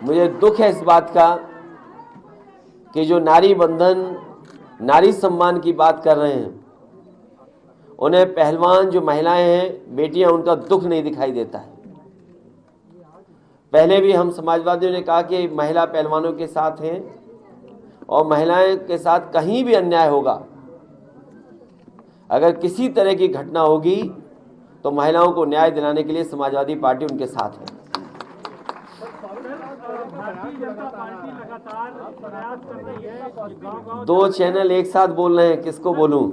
मुझे दुख है इस बात का कि जो नारी बंधन, नारी सम्मान की बात कर रहे हैं, उन्हें पहलवान जो महिलाएं हैं, बेटियां, उनका दुख नहीं दिखाई देता है। पहले भी हम समाजवादियों ने कहा कि महिला पहलवानों के साथ हैं और महिलाएं के साथ कहीं भी अन्याय होगा, अगर किसी तरह की घटना होगी तो महिलाओं को न्याय दिलाने के लिए समाजवादी पार्टी उनके साथ है। दो चैनल एक साथ बोल रहे हैं, किसको बोलूं?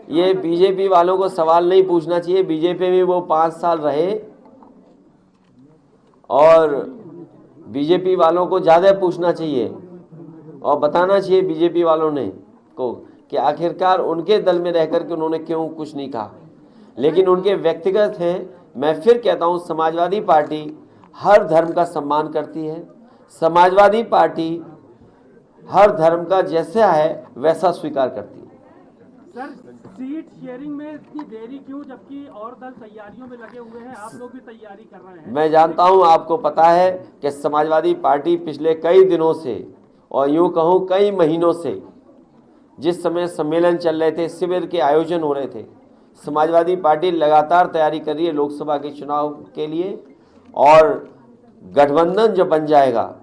ये बीजेपी वालों को सवाल नहीं पूछना चाहिए। बीजेपी में वो 5 साल रहे और बीजेपी वालों को ज़्यादा पूछना चाहिए और बताना चाहिए बीजेपी वालों ने को कि आखिरकार उनके दल में रहकर के उन्होंने क्यों कुछ नहीं कहा। लेकिन उनके व्यक्तिगत हैं। मैं फिर कहता हूं, समाजवादी पार्टी हर धर्म का सम्मान करती है। समाजवादी पार्टी हर धर्म का जैसा है वैसा स्वीकार करती है। सर, सीट शेयरिंग में इतनी देरी क्यों, जबकि और दल तैयारियों में लगे हुए हैं, आप लोग भी तैयारी कर रहे हैं? मैं जानता हूं, आपको पता है कि समाजवादी पार्टी पिछले कई दिनों से और यूं कहूं कई महीनों से, जिस समय सम्मेलन चल रहे थे, शिविर के आयोजन हो रहे थे, समाजवादी पार्टी लगातार तैयारी कर रही है लोकसभा के चुनाव के लिए। और गठबंधन जब बन जाएगा,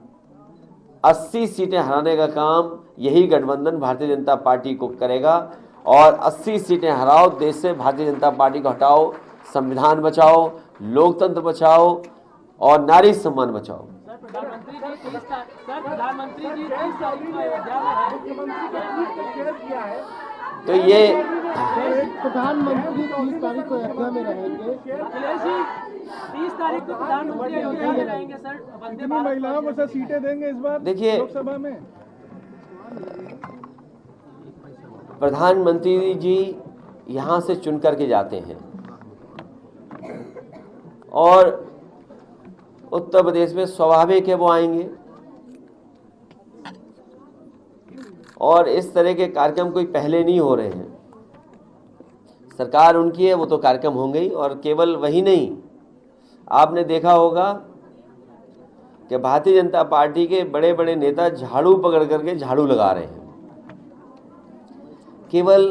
80 सीटें हराने का काम यही गठबंधन भारतीय जनता पार्टी को करेगा। और 80 सीटें हराओ, देश से भारतीय जनता पार्टी को हटाओ, संविधान बचाओ, लोकतंत्र बचाओ और नारी सम्मान बचाओ। प्रधानमंत्री जी 30 तारीख को अयोध्या में है, तो ये प्रधानमंत्री 30 तारीख को अयोध्या में रहेंगे। 30 तारीख को प्रधानमंत्री अयोध्या में रहेंगे। सर, कितनी महिलाओं को सर सीटें देंगे इस बार देखिए, लोकसभा में? प्रधानमंत्री जी यहाँ से चुन करके जाते हैं और उत्तर प्रदेश में स्वाभाविक है वो आएंगे और इस तरह के कार्यक्रम कोई पहले नहीं हो रहे हैं। सरकार उनकी है, वो तो कार्यक्रम होंगे ही। और केवल वही नहीं, आपने देखा होगा कि भारतीय जनता पार्टी के बड़े बड़े नेता झाड़ू पकड़ करके झाड़ू लगा रहे हैं। केवल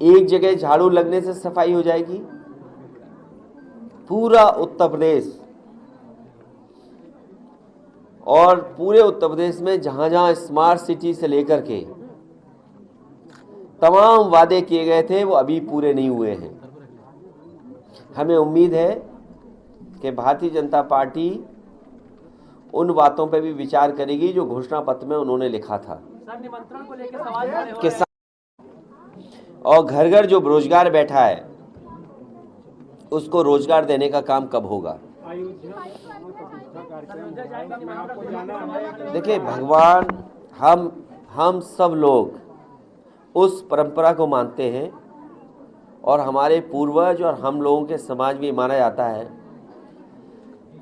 एक जगह झाड़ू लगने से सफाई हो जाएगी? पूरा उत्तर प्रदेश और पूरे उत्तर प्रदेश में जहां जहां स्मार्ट सिटी से लेकर के तमाम वादे किए गए थे, वो अभी पूरे नहीं हुए हैं। हमें उम्मीद है कि भारतीय जनता पार्टी उन बातों पर भी विचार करेगी जो घोषणा पत्र में उन्होंने लिखा था। सर, निमंत्रण को लेकर सवाल खड़े हो रहे हैं। और घर घर जो बेरोजगार बैठा है उसको रोजगार देने का काम कब होगा? देखिए भगवान, हम सब लोग उस परंपरा को मानते हैं और हमारे पूर्वज और हम लोगों के समाज में माना जाता है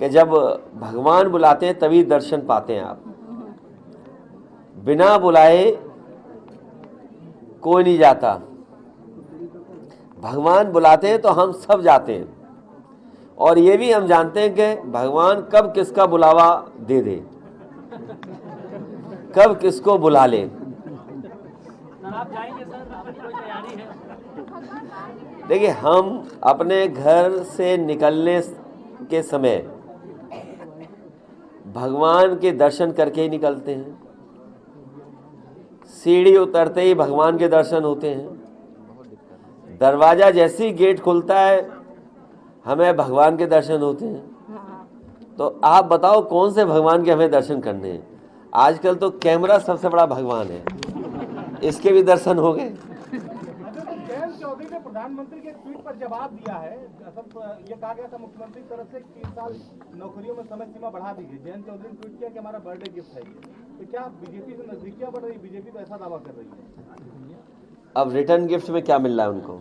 कि जब भगवान बुलाते हैं तभी दर्शन पाते हैं आप। बिना बुलाए कोई नहीं जाता। भगवान बुलाते हैं तो हम सब जाते हैं। और ये भी हम जानते हैं कि भगवान कब किसका बुलावा दे दे, कब किसको बुला ले। आप जाएंगे सर, आपकी कोई तैयारी है? देखिए, हम अपने घर से निकलने के समय भगवान के दर्शन करके ही निकलते हैं। सीढ़ी उतरते ही भगवान के दर्शन होते हैं। दरवाजा जैसे ही गेट खुलता है हमें भगवान के दर्शन होते हैं। तो आप बताओ कौन से भगवान के हमें दर्शन करने हैं? आजकल तो कैमरा सबसे बड़ा भगवान है, इसके भी दर्शन हो गए। जयंत चौधरी ने प्रधानमंत्री के ट्वीट पर जवाब दिया है। ये कहा गया था मुख्यमंत्री की तरफ से 3 साल नौकरियों में समय सीमा बढ़ा दी गई। जयंत चौधरी ने ट्वीट किया कि हमारा बर्थडे गिफ्ट है। तो क्या बीजेपी से नजदीकियां बढ़ रही? बीजेपी तो ऐसा दावा कर रही है। अब रिटर्न गिफ्ट में क्या मिल रहा है उनको?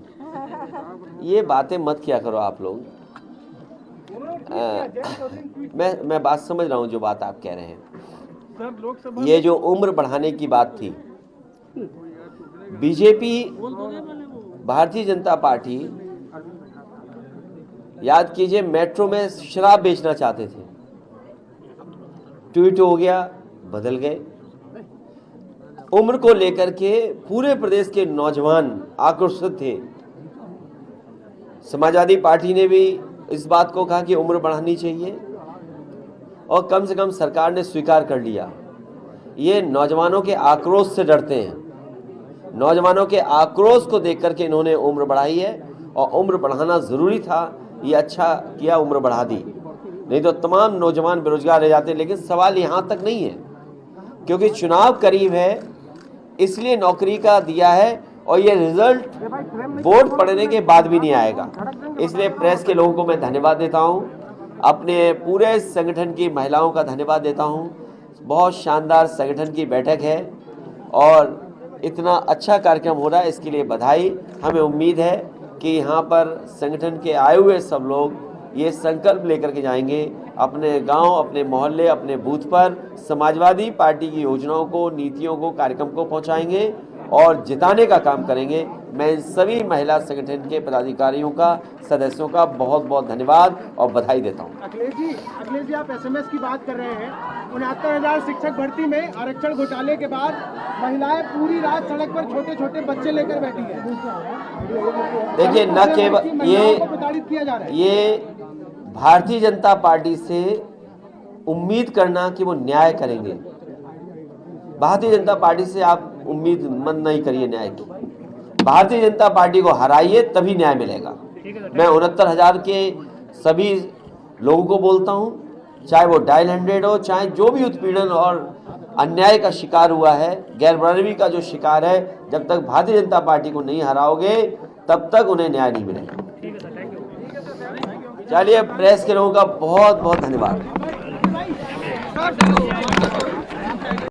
ये बातें मत किया करो आप लोग। मैं बात समझ रहा हूँ जो बात आप कह रहे हैं। ये जो उम्र बढ़ाने की बात थी, बीजेपी, भारतीय जनता पार्टी याद कीजिए, मेट्रो में शराब बेचना चाहते थे, ट्वीट हो गया, बदल गए। उम्र को लेकर के पूरे प्रदेश के नौजवान आक्रोशित थे। समाजवादी पार्टी ने भी इस बात को कहा कि उम्र बढ़ानी चाहिए और कम से कम सरकार ने स्वीकार कर लिया। ये नौजवानों के आक्रोश से डरते हैं, नौजवानों के आक्रोश को देख करके इन्होंने उम्र बढ़ाई है और उम्र बढ़ाना ज़रूरी था। ये अच्छा किया, उम्र बढ़ा दी, नहीं तो तमाम नौजवान बेरोजगार रह जाते। लेकिन सवाल यहाँ तक नहीं है, क्योंकि चुनाव करीब है इसलिए नौकरी का दिया है और ये रिजल्ट वोट पड़ने के बाद भी नहीं आएगा। इसलिए प्रेस के लोगों को मैं धन्यवाद देता हूँ, अपने पूरे संगठन की महिलाओं का धन्यवाद देता हूँ। बहुत शानदार संगठन की बैठक है और इतना अच्छा कार्यक्रम हो रहा है, इसके लिए बधाई। हमें उम्मीद है कि यहाँ पर संगठन के आए हुए सब लोग ये संकल्प लेकर के जाएंगे, अपने गांव, अपने मोहल्ले, अपने बूथ पर समाजवादी पार्टी की योजनाओं को, नीतियों को, कार्यक्रम को पहुंचाएंगे और जिताने का काम करेंगे। मैं इन सभी महिला संगठन के पदाधिकारियों का, सदस्यों का बहुत बहुत धन्यवाद और बधाई देता हूं। अखिलेश जी, आप एसएमएस की बात कर रहे हैं। 69,000 शिक्षक भर्ती में आरक्षण घोटाले के बाद महिलाएं पूरी रात सड़क पर छोटे छोटे बच्चे लेकर बैठी हैं। देखिए, न केवल ये भारतीय जनता पार्टी से उम्मीद करना कि वो न्याय करेंगे, भारतीय जनता पार्टी से आप उम्मीद मंद नहीं करिए न्याय की। भारतीय जनता पार्टी को हराइए, तभी न्याय मिलेगा। मैं 69,000 के सभी लोगों को बोलता हूं, चाहे वो डायल 100 हो, चाहे जो भी उत्पीड़न और अन्याय का शिकार हुआ है, गैरबराबरी का जो शिकार है, जब तक भारतीय जनता पार्टी को नहीं हराओगे तब तक उन्हें न्याय नहीं मिलेगा। चलिए, प्रेस के लोगों का बहुत बहुत धन्यवाद।